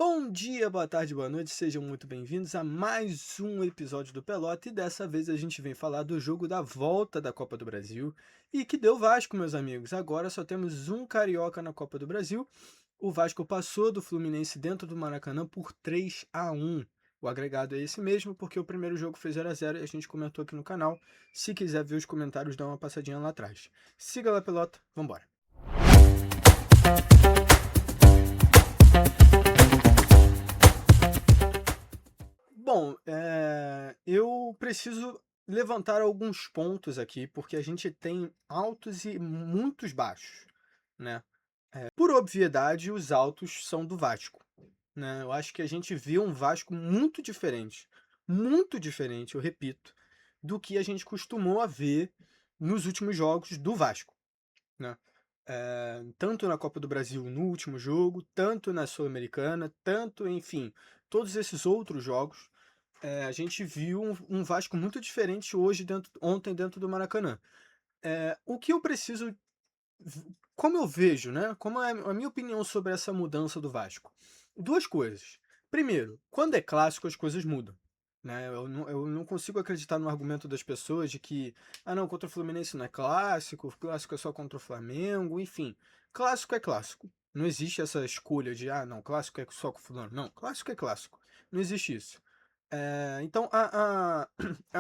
Bom dia, boa tarde, boa noite, sejam muito bem-vindos a mais um episódio do Pelota e dessa vez a gente vem falar do jogo da volta da Copa do Brasil e que deu Vasco, meus amigos. Agora só temos um carioca na Copa do Brasil. O Vasco passou do Fluminense dentro do Maracanã por 3-1. O agregado é esse mesmo, porque o primeiro jogo foi 0-0 e a gente comentou aqui no canal. Se quiser ver os comentários, dá uma passadinha lá atrás. Siga lá, Pelota, vambora. Bom, eu preciso levantar alguns pontos aqui, porque a gente tem altos e muitos baixos, né? Por obviedade, os altos são do Vasco, né? Eu acho que a gente viu um Vasco muito diferente, eu repito, do que a gente costumou a ver nos últimos jogos do Vasco, né? Tanto na Copa do Brasil no último jogo, tanto na Sul-Americana, tanto, enfim, todos esses outros jogos a gente viu um Vasco muito diferente ontem dentro do Maracanã. O que eu preciso, como eu vejo, né? Como é a minha opinião sobre essa mudança do Vasco? Duas coisas. Primeiro, quando é clássico, as coisas mudam. Né? Eu não consigo acreditar no argumento das pessoas de que, não, contra o Fluminense não é clássico, clássico é só contra o Flamengo, enfim. Clássico é clássico. Não existe essa escolha de, não, clássico é só com o Fulano. Não, clássico é clássico. Não existe isso. Então,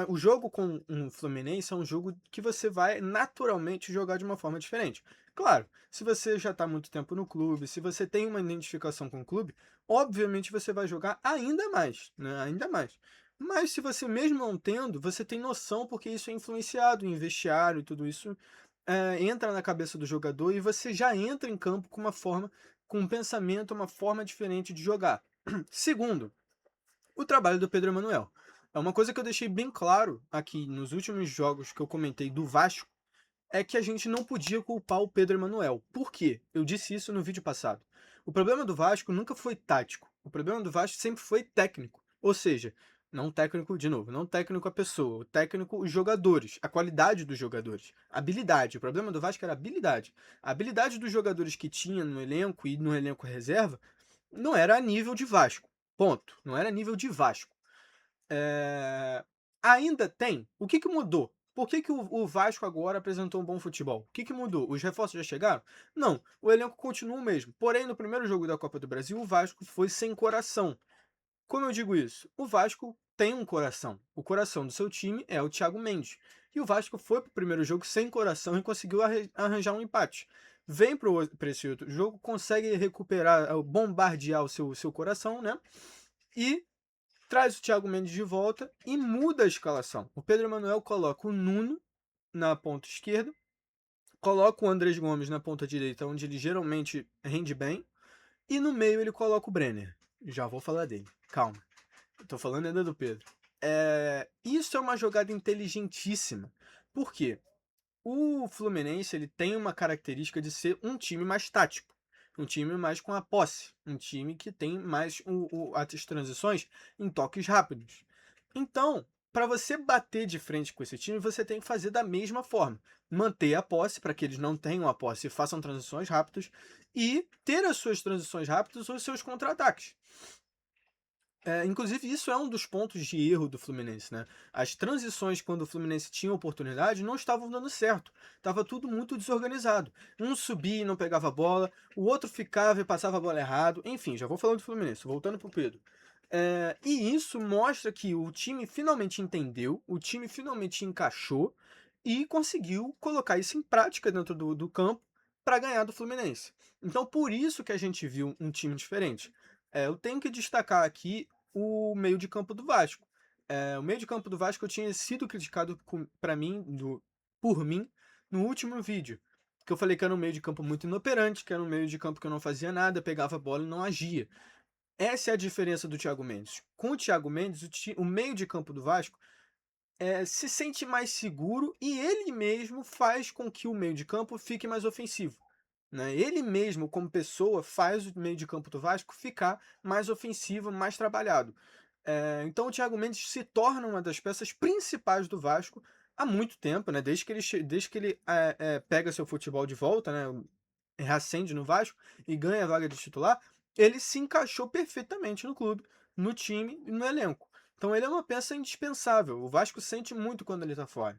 o jogo com um Fluminense é um jogo que você vai naturalmente jogar de uma forma diferente. Claro, se você já está há muito tempo no clube, se você tem uma identificação com o clube, obviamente você vai jogar ainda mais, né? Ainda mais. Mas se você mesmo não tendo, você tem noção porque isso é influenciado em vestiário e tudo isso entra na cabeça do jogador e você já entra em campo com uma forma, com um pensamento, uma forma diferente de jogar. Segundo, o trabalho do Pedro Emanuel. É uma coisa que eu deixei bem claro aqui nos últimos jogos que eu comentei do Vasco, é que a gente não podia culpar o Pedro Emanuel. Por quê? Eu disse isso no vídeo passado. O problema do Vasco nunca foi tático. O problema do Vasco sempre foi técnico. Ou seja, não técnico, de novo, não técnico a pessoa, o técnico os jogadores, a qualidade dos jogadores, a habilidade. O problema do Vasco era a habilidade. A habilidade dos jogadores que tinha no elenco e no elenco reserva não era a nível de Vasco. Ponto. Não era nível de Vasco. Ainda tem. O que mudou? Por que o Vasco agora apresentou um bom futebol? O que mudou? Os reforços já chegaram? Não. O elenco continua o mesmo. Porém, no primeiro jogo da Copa do Brasil, o Vasco foi sem coração. Como eu digo isso? O Vasco tem um coração. O coração do seu time é o Thiago Mendes. E o Vasco foi para o primeiro jogo sem coração e conseguiu arranjar um empate. Vem para esse outro jogo, consegue recuperar, bombardear o seu coração, né? E traz o Thiago Mendes de volta e muda a escalação. O Pedro Emanuel coloca o Nuno na ponta esquerda, coloca o Andrés Gomes na ponta direita, onde ele geralmente rende bem, e no meio ele coloca o Brenner. Já vou falar dele, calma. Tô falando ainda do Pedro. Isso é uma jogada inteligentíssima. Por quê? O Fluminense ele tem uma característica de ser um time mais tático, um time mais com a posse, um time que tem mais as transições em toques rápidos. Então, para você bater de frente com esse time, você tem que fazer da mesma forma. Manter a posse para que eles não tenham a posse e façam transições rápidas e ter as suas transições rápidas ou os seus contra-ataques. Inclusive, isso é um dos pontos de erro do Fluminense, né? As transições, quando o Fluminense tinha oportunidade, não estavam dando certo. Tava tudo muito desorganizado. Um subia e não pegava a bola, o outro ficava e passava a bola errado. Enfim, já vou falando do Fluminense, voltando pro Pedro. E isso mostra que o time finalmente entendeu, o time finalmente encaixou e conseguiu colocar isso em prática dentro do campo para ganhar do Fluminense. Então, por isso que a gente viu um time diferente. Eu tenho que destacar aqui o meio de campo do Vasco. O meio de campo do Vasco eu tinha sido criticado por mim no último vídeo. Que eu falei que era um meio de campo muito inoperante, que era um meio de campo que eu não fazia nada, pegava a bola e não agia. Essa é a diferença do Thiago Mendes. Com o Thiago Mendes, o meio de campo do Vasco se sente mais seguro e ele mesmo faz com que o meio de campo fique mais ofensivo. Né? Ele mesmo, como pessoa, faz o meio de campo do Vasco ficar mais ofensivo, mais trabalhado. Então o Thiago Mendes se torna uma das peças principais do Vasco há muito tempo, né? Desde que ele pega seu futebol de volta, né? Reacende no Vasco e ganha a vaga de titular, ele se encaixou perfeitamente no clube, no time e no elenco. Então ele é uma peça indispensável. O Vasco sente muito quando ele tá fora.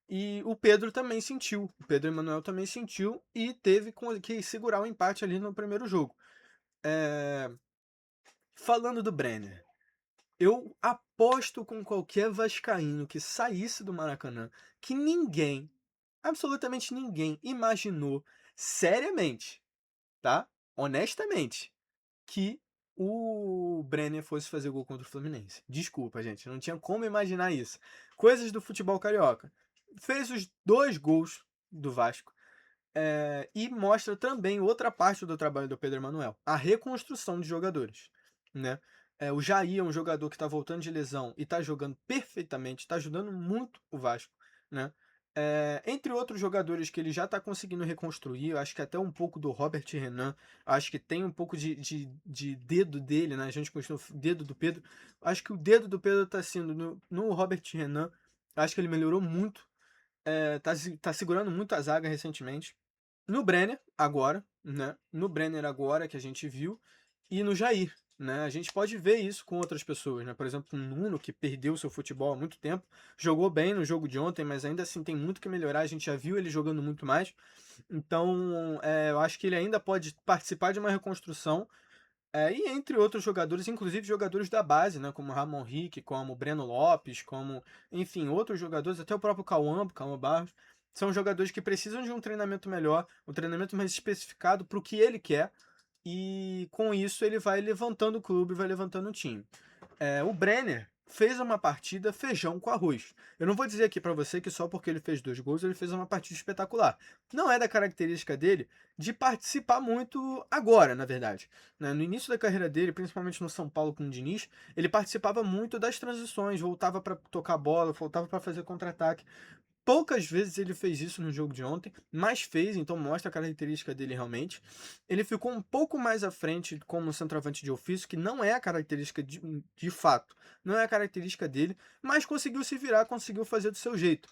E o Pedro também sentiu. O Pedro Emanuel também sentiu e teve que segurar o empate ali no primeiro jogo. É, Falando do Brenner, eu aposto com qualquer vascaíno que saísse do Maracanã que ninguém, absolutamente ninguém, imaginou seriamente, tá? Honestamente, que o Brenner fosse fazer gol contra o Fluminense. Desculpa, gente, não tinha como imaginar isso. Coisas do futebol carioca. Fez os 2 gols do Vasco. E mostra também outra parte do trabalho do Pedro Emanuel, a reconstrução de jogadores, né? O Jair é um jogador que está voltando de lesão e está jogando perfeitamente, está ajudando muito o Vasco, né? Entre outros jogadores que ele já está conseguindo reconstruir, eu acho que até um pouco do Robert Renan, acho que tem um pouco de dedo dele, né? A gente continua dedo do Pedro. Acho que o dedo do Pedro está sendo no Robert Renan, acho que ele melhorou muito, tá segurando muito a zaga recentemente. No Brenner, agora, né? No Brenner agora que a gente viu, e no Jair, né? A gente pode ver isso com outras pessoas, né? Por exemplo, o Nuno, que perdeu seu futebol há muito tempo, jogou bem no jogo de ontem, mas ainda assim tem muito que melhorar. A gente já viu ele jogando muito mais. Então, eu acho que ele ainda pode participar de uma reconstrução. E entre outros jogadores, inclusive jogadores da base, né? Como Ramon Henrique, como Breno Lopes, como, enfim, outros jogadores, até o próprio Cauã Barros, são jogadores que precisam de um treinamento melhor, um treinamento mais especificado para o que ele quer, e com isso ele vai levantando o clube, vai levantando o time. O Brenner fez uma partida feijão com arroz. Eu não vou dizer aqui pra você que só porque ele fez 2 gols ele fez uma partida espetacular. Não é da característica dele de participar muito agora, na verdade, né? No início da carreira dele, principalmente no São Paulo com o Diniz, ele participava muito das transições, voltava pra tocar bola, voltava pra fazer contra-ataque. Poucas vezes ele fez isso no jogo de ontem, mas fez, então mostra a característica dele realmente. Ele ficou um pouco mais à frente como centroavante de ofício, que não é a característica de fato, não é a característica dele, mas conseguiu se virar, conseguiu fazer do seu jeito.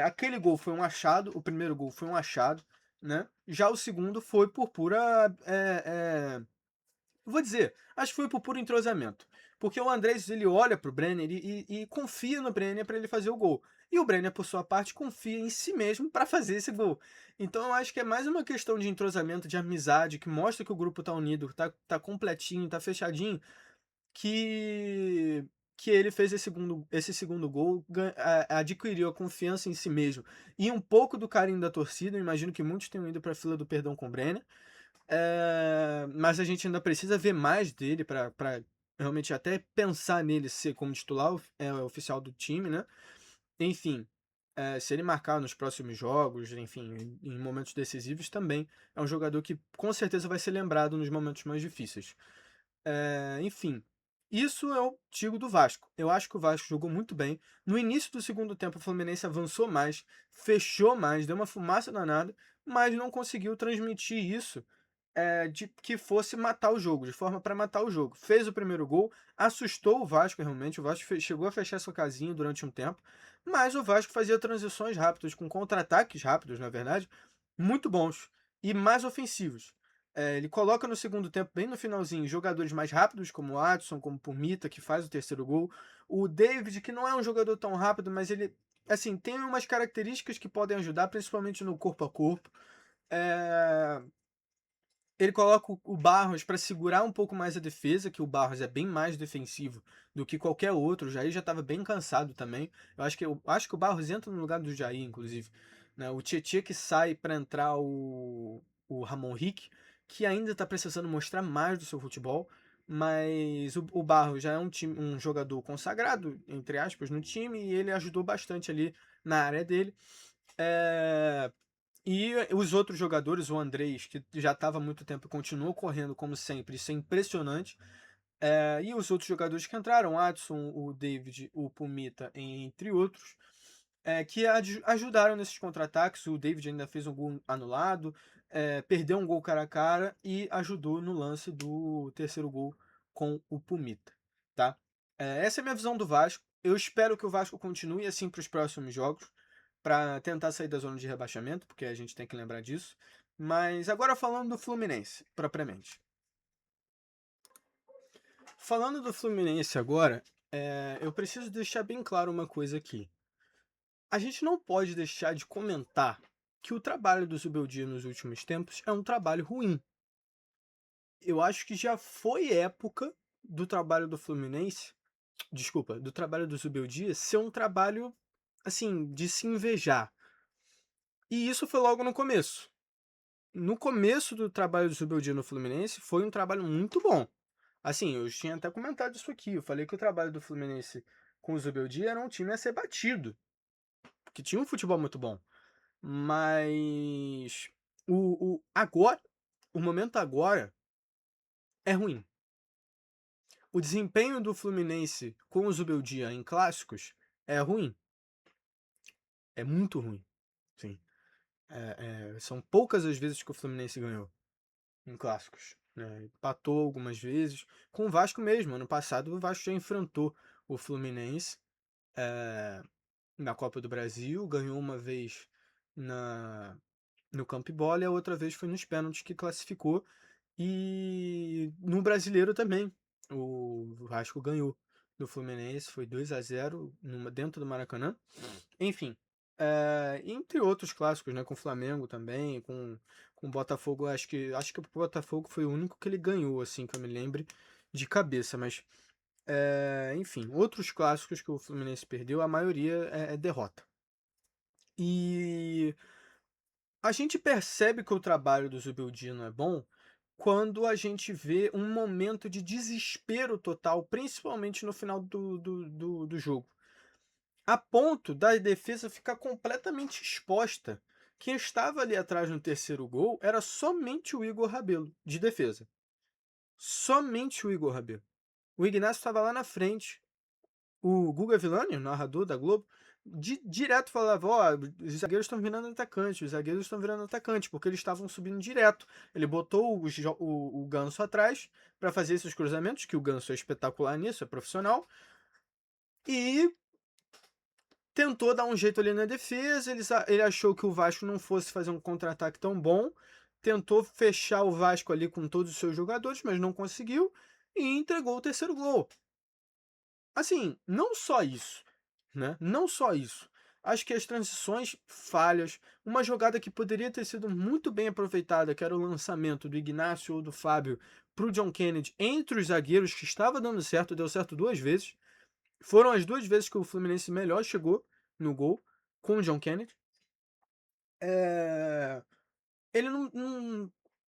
Aquele gol foi um achado, o primeiro gol foi um achado, né? Já o segundo foi por pura vou dizer, acho que foi por puro entrosamento. Porque o Andrés ele olha pro Brenner e confia no Brenner para ele fazer o gol. E o Brenner, por sua parte, confia em si mesmo para fazer esse gol. Então eu acho que é mais uma questão de entrosamento, de amizade, que mostra que o grupo tá unido, tá completinho, tá fechadinho, que que ele fez esse segundo gol, adquiriu a confiança em si mesmo e um pouco do carinho da torcida. Eu imagino que muitos tenham ido para a fila do perdão com o Brenner. Mas a gente ainda precisa ver mais dele para realmente até pensar nele ser como titular oficial do time, né? Enfim, se ele marcar nos próximos jogos, enfim, em momentos decisivos também, é um jogador que com certeza vai ser lembrado nos momentos mais difíceis. Enfim, isso eu digo do Vasco. Eu acho que o Vasco jogou muito bem. No início do segundo tempo, o Fluminense avançou mais, fechou mais, deu uma fumaça danada, mas não conseguiu transmitir isso de que fosse matar o jogo, de forma para matar o jogo. Fez o primeiro gol, assustou o Vasco realmente. O Vasco chegou a fechar sua casinha durante um tempo, mas o Vasco fazia transições rápidas, com contra-ataques rápidos, na verdade, muito bons e mais ofensivos. Ele coloca no segundo tempo, bem no finalzinho, jogadores mais rápidos, como o Adson, como o Pumita, que faz o terceiro gol. O David, que não é um jogador tão rápido, mas ele assim, tem umas características que podem ajudar, principalmente no corpo a corpo. É, Ele coloca o Barros para segurar um pouco mais a defesa, que o Barros é bem mais defensivo do que qualquer outro. O Jair já estava bem cansado também. Eu acho que o Barros entra no lugar do Jair, inclusive, né? O Tietchan que sai para entrar o Ramon Henrique, que ainda está precisando mostrar mais do seu futebol, mas o Barros já é um jogador consagrado, entre aspas, no time, e ele ajudou bastante ali na área dele. É, e os outros jogadores, o Andrés, que já estava há muito tempo, continuou correndo como sempre, isso é impressionante. E os outros jogadores que entraram, o Adson, o David, o Pumita, entre outros, que ajudaram nesses contra-ataques. O David ainda fez um gol anulado, perdeu um gol cara a cara e ajudou no lance do terceiro gol com o Pumita. Tá? Essa é a minha visão do Vasco. Eu espero que o Vasco continue assim para os próximos jogos, para tentar sair da zona de rebaixamento, porque a gente tem que lembrar disso. Mas agora falando do Fluminense, propriamente. Falando do Fluminense agora, eu preciso deixar bem claro uma coisa aqui. A gente não pode deixar de comentar que o trabalho do Zubeldia nos últimos tempos é um trabalho ruim. Eu acho que já foi época do trabalho do Fluminense, desculpa, do trabalho do Zubeldia ser um trabalho, assim, de se invejar. E isso foi logo no começo. No começo do trabalho do Zubeldia no Fluminense foi um trabalho muito bom. Assim, eu tinha até comentado isso aqui. Eu falei que o trabalho do Fluminense com o Zubeldia era um time a ser batido, que tinha um futebol muito bom. Mas agora, o momento agora é ruim. O desempenho do Fluminense com o Zubeldia em clássicos é ruim. É muito ruim. Sim. São poucas as vezes que o Fluminense ganhou em clássicos, né? Empatou algumas vezes. Com o Vasco mesmo. Ano passado o Vasco já enfrentou o Fluminense na Copa do Brasil, ganhou uma vez no Campo Bola e a outra vez foi nos pênaltis que classificou. E no Brasileiro também, o Vasco ganhou do Fluminense, foi 2-0 dentro do Maracanã. Enfim, entre outros clássicos, né, com o Flamengo também, com o Botafogo, acho que o Botafogo foi o único que ele ganhou, assim, que eu me lembre de cabeça, mas enfim, outros clássicos que o Fluminense perdeu, a maioria é derrota. E a gente percebe que o trabalho do Zubildino é bom quando a gente vê um momento de desespero total, principalmente no final do jogo. A ponto da defesa ficar completamente exposta. Quem estava ali atrás no terceiro gol era somente o Igor Rabelo, de defesa. Somente o Igor Rabelo. O Ignacio estava lá na frente. O Guga Villani, o narrador da Globo, direto falava: ó, os zagueiros estão virando atacante, os zagueiros estão virando atacante, porque eles estavam subindo direto. Ele botou o Ganso atrás para fazer esses cruzamentos, que o Ganso é espetacular nisso, é profissional, e tentou dar um jeito ali na defesa. Ele achou que o Vasco não fosse fazer um contra-ataque tão bom, tentou fechar o Vasco ali com todos os seus jogadores, mas não conseguiu, e entregou o terceiro gol. Assim, não só isso, né? Não só isso. Acho que as transições falhas, uma jogada que poderia ter sido muito bem aproveitada, que era o lançamento do Ignacio ou do Fábio para o John Kennedy entre os zagueiros, que estava dando certo, deu certo duas vezes. Foram as duas vezes que o Fluminense melhor chegou no gol com o John Kennedy. Ele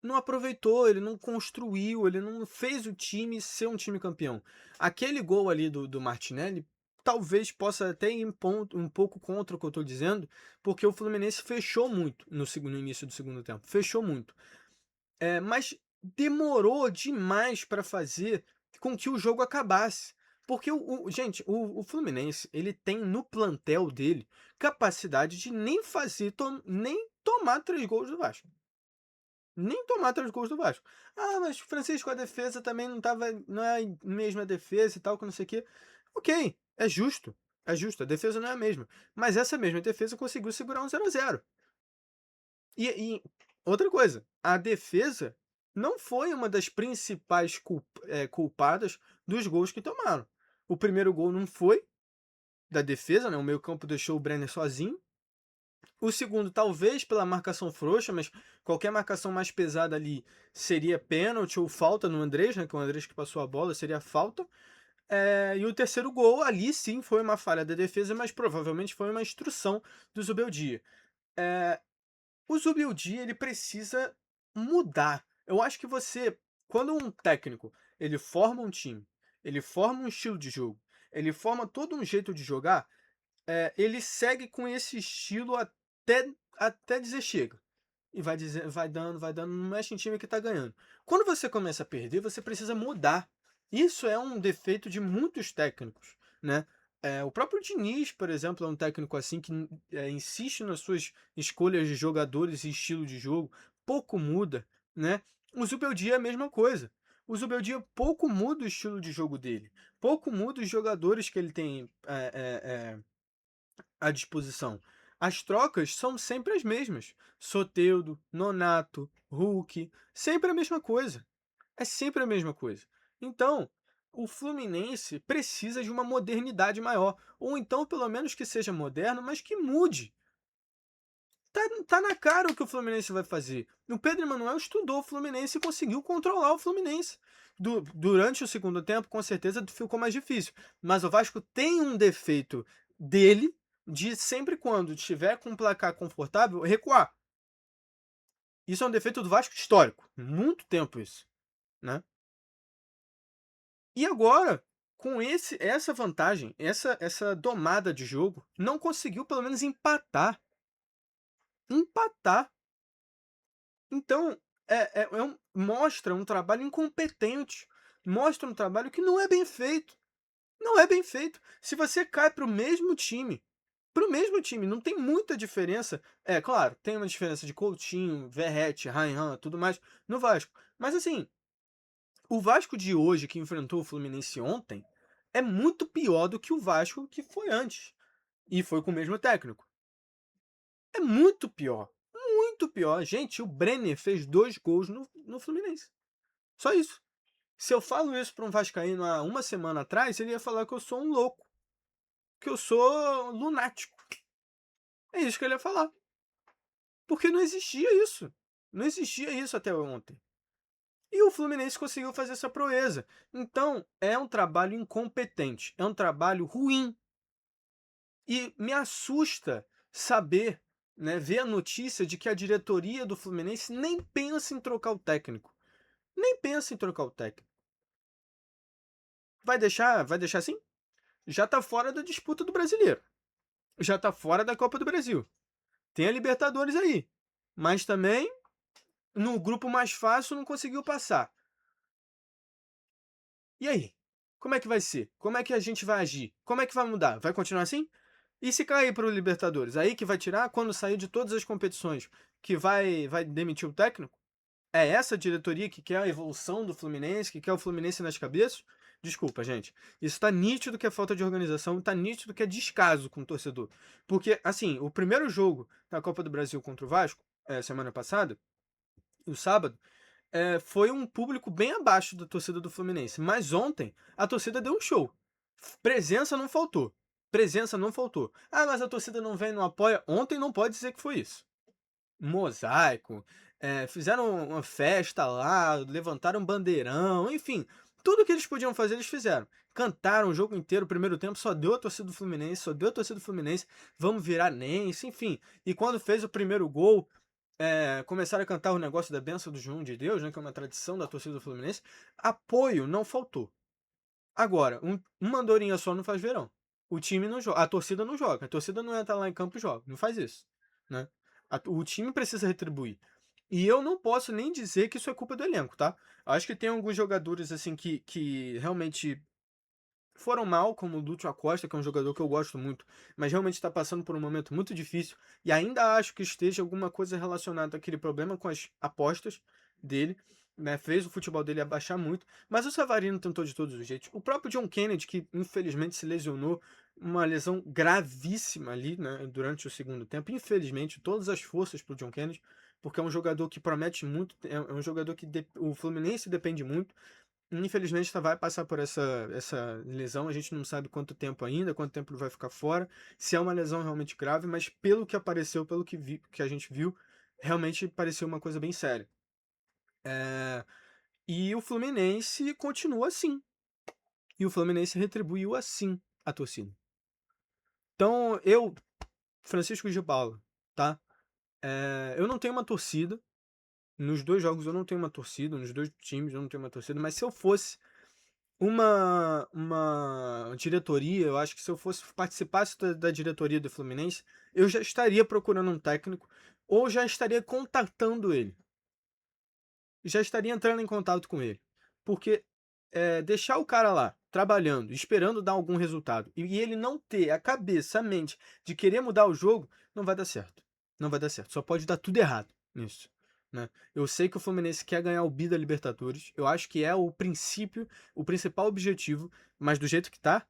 não aproveitou, ele não construiu, ele não fez o time ser um time campeão. Aquele gol ali do Martinelli talvez possa até ir um pouco contra o que eu estou dizendo, porque o Fluminense fechou muito no início do segundo tempo. Fechou muito. Mas demorou demais para fazer com que o jogo acabasse. Porque, gente, o Fluminense ele tem no plantel dele capacidade de nem fazer, nem tomar 3 gols do Vasco. Nem tomar 3 gols do Vasco. Ah, mas Francisco, a defesa também não é a mesma defesa e tal, que não sei o quê. Ok, é justo. É justo, a defesa não é a mesma. Mas essa mesma defesa conseguiu segurar um 0-0. E outra coisa, a defesa não foi uma das principais culpadas dos gols que tomaram. O primeiro gol não foi da defesa, né? O meio-campo deixou o Brenner sozinho. O segundo, talvez pela marcação frouxa, mas qualquer marcação mais pesada ali seria pênalti ou falta no Andrés, né? Que é o Andrés que passou a bola, seria falta. E o terceiro gol, ali sim foi uma falha da defesa, mas provavelmente foi uma instrução do Zubeldia. O Zubeldia, ele precisa mudar. Eu acho que quando um técnico, ele forma um time, ele forma um estilo de jogo, ele forma todo um jeito de jogar, ele segue com esse estilo até dizer chega. E vai dando, não mexe em time que tá ganhando. Quando você começa a perder, você precisa mudar. Isso é um defeito de muitos técnicos, né? O próprio Diniz, por exemplo, é um técnico assim que insiste nas suas escolhas de jogadores e estilo de jogo, pouco muda, né? O Zubeldia é a mesma coisa. O Zubeldia pouco muda o estilo de jogo dele, pouco muda os jogadores que ele tem à disposição. As trocas são sempre as mesmas. Soteldo, Nonato, Hulk, sempre a mesma coisa. É sempre a mesma coisa. Então, o Fluminense precisa de uma modernidade maior, ou então pelo menos que seja moderno, mas que mude. Tá na cara o que o Fluminense vai fazer. O Pedro Emanuel estudou o Fluminense e conseguiu controlar o Fluminense. Durante o segundo tempo, com certeza ficou mais difícil. Mas o Vasco tem um defeito dele de sempre quando estiver com um placar confortável, recuar. Isso é um defeito do Vasco histórico. Muito tempo isso, né? E agora, com essa vantagem, essa domada de jogo, não conseguiu pelo menos empatar. Empatar. Então, mostra um trabalho incompetente. Mostra um trabalho que não é bem feito. Não é bem feito. Se você cai para o mesmo time, não tem muita diferença. É, claro, tem uma diferença de Coutinho, Verratti, Ryan, tudo mais no Vasco. Mas assim, o Vasco de hoje, que enfrentou o Fluminense ontem, é muito pior do que o Vasco que foi antes. E foi com o mesmo técnico. É muito pior. Muito pior. Gente, o Brenner fez 2 gols no Fluminense. Só isso. Se eu falo isso para um vascaíno há uma semana atrás, ele ia falar que eu sou um louco. Que eu sou lunático. É isso que ele ia falar. Porque não existia isso. Não existia isso até ontem. E o Fluminense conseguiu fazer essa proeza. Então, é um trabalho incompetente. É um trabalho ruim. E me assusta saber, né, ver a notícia de que a diretoria do Fluminense nem pensa em trocar o técnico. Nem pensa em trocar o técnico. Vai deixar assim? Já tá fora da disputa do Brasileiro. Já tá fora da Copa do Brasil. Tem a Libertadores aí. Mas também, no grupo mais fácil, não conseguiu passar. E aí? Como é que vai ser? Como é que a gente vai agir? Como é que vai mudar? Vai continuar assim? E se cair para o Libertadores? Aí que vai tirar quando sair de todas as competições, que vai demitir o técnico? É essa diretoria que quer a evolução do Fluminense, que quer o Fluminense nas cabeças? Desculpa, gente. Isso tá nítido que é falta de organização, tá nítido que é descaso com o torcedor. Porque, assim, o primeiro jogo da Copa do Brasil contra o Vasco, semana passada, o sábado, foi um público bem abaixo da torcida do Fluminense. Mas ontem, a torcida deu um show. Presença não faltou. Presença não faltou. Ah, mas a torcida não vem, não apoia. Ontem não pode dizer que foi isso. Mosaico, fizeram uma festa lá, levantaram bandeirão, enfim, tudo que eles podiam fazer eles fizeram. Cantaram o jogo inteiro, o primeiro tempo só deu a torcida do Fluminense, só deu a torcida do Fluminense, vamos virar Nense, enfim. E quando fez o primeiro gol, começaram a cantar o negócio da bênção do João de Deus, né, que é uma tradição da torcida do Fluminense. Apoio não faltou. Agora, uma andorinha só não faz verão. O time não joga, a torcida não joga. A torcida não entra lá em campo e joga. Não faz isso, né? O time precisa retribuir. E eu não posso nem dizer que isso é culpa do elenco, tá? Acho que tem alguns jogadores assim que realmente foram mal, como o Lúcio Acosta, que é um jogador que eu gosto muito, mas realmente está passando por um momento muito difícil. E ainda acho que esteja alguma coisa relacionada àquele problema com as apostas dele, né? Fez o futebol dele abaixar muito. Mas o Savarino tentou de todos os jeitos. O próprio John Kennedy, que infelizmente se lesionou, uma lesão gravíssima ali, né? Durante o segundo tempo. Infelizmente, todas as forças para o John Kennedy, porque é um jogador que promete muito, é um jogador que o Fluminense depende muito. Infelizmente, vai passar por essa lesão. A gente não sabe quanto tempo ainda, quanto tempo ele vai ficar fora. Se é uma lesão realmente grave, mas pelo que apareceu, pelo que a gente viu, realmente pareceu uma coisa bem séria. E o Fluminense continua assim. E o Fluminense retribuiu assim a torcida. Então, Francisco de Paula, tá? Eu não tenho uma torcida. Nos 2 jogos eu não tenho uma torcida. Nos 2 times eu não tenho uma torcida. Mas se eu fosse uma diretoria, eu acho que se eu participasse da diretoria do Fluminense, eu já estaria procurando um técnico ou já estaria contatando ele. Já estaria entrando em contato com ele. Porque deixar o cara lá, trabalhando, esperando dar algum resultado, e ele não ter a cabeça, a mente de querer mudar o jogo, não vai dar certo. Não vai dar certo. Só pode dar tudo errado nisso. Né? Eu sei que o Fluminense quer ganhar o bi da Libertadores. Eu acho que é o princípio, o principal objetivo, mas do jeito que tá,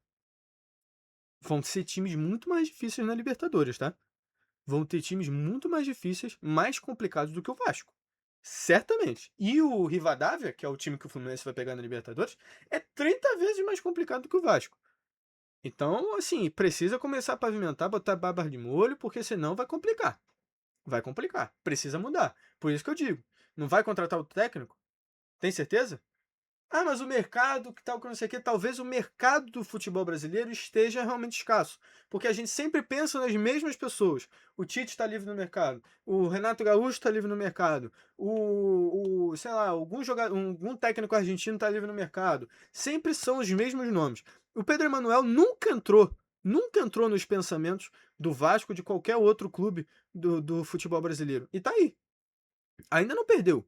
vão ser times muito mais difíceis na Libertadores, tá? Vão ter times muito mais difíceis, mais complicados do que o Vasco. Certamente. E o Rivadavia, que é o time que o Fluminense vai pegar na Libertadores, é 30 vezes mais complicado do que o Vasco. Então, assim, precisa começar a pavimentar, botar barba de molho, porque senão vai complicar. Vai complicar. Precisa mudar. Por isso que eu digo, não vai contratar o técnico? Tem certeza? Ah, mas o mercado, que tal, que não sei o que, talvez o mercado do futebol brasileiro esteja realmente escasso. Porque a gente sempre pensa nas mesmas pessoas. O Tite está livre no mercado, o Renato Gaúcho está livre no mercado, sei lá, algum técnico argentino está livre no mercado. Sempre são os mesmos nomes. O Pedro Emanuel nunca entrou nos pensamentos do Vasco, de qualquer outro clube do futebol brasileiro. E tá aí. Ainda não perdeu.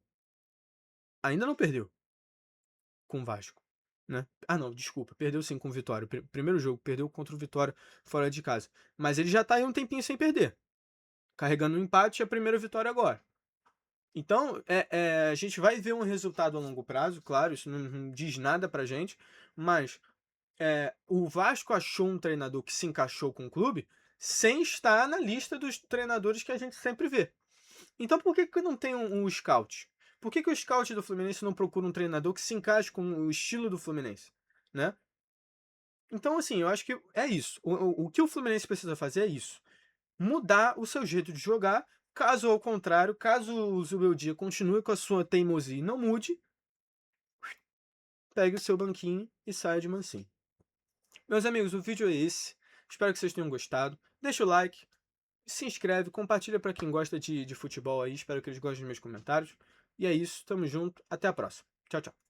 Ainda não perdeu com o Vasco, né? Ah, não, desculpa, perdeu sim com o Vitória. Primeiro jogo, perdeu contra o Vitória fora de casa. Mas ele já tá aí um tempinho sem perder. Carregando um empate e a primeira vitória agora. Então, a gente vai ver um resultado a longo prazo, claro, isso não diz nada pra gente, mas o Vasco achou um treinador que se encaixou com o clube sem estar na lista dos treinadores que a gente sempre vê. Então por que não tem um scout? Por que o scout do Fluminense não procura um treinador que se encaixe com o estilo do Fluminense, né? Então, assim, eu acho que é isso. O que o Fluminense precisa fazer é isso. Mudar o seu jeito de jogar. Caso ao contrário, caso o Zubeldia continue com a sua teimosia e não mude, pegue o seu banquinho e saia de mansinho. Meus amigos, o vídeo é esse. Espero que vocês tenham gostado. Deixa o like, se inscreve, compartilha para quem gosta de futebol aí. Espero que eles gostem dos meus comentários. E é isso, tamo junto, até a próxima. Tchau, tchau.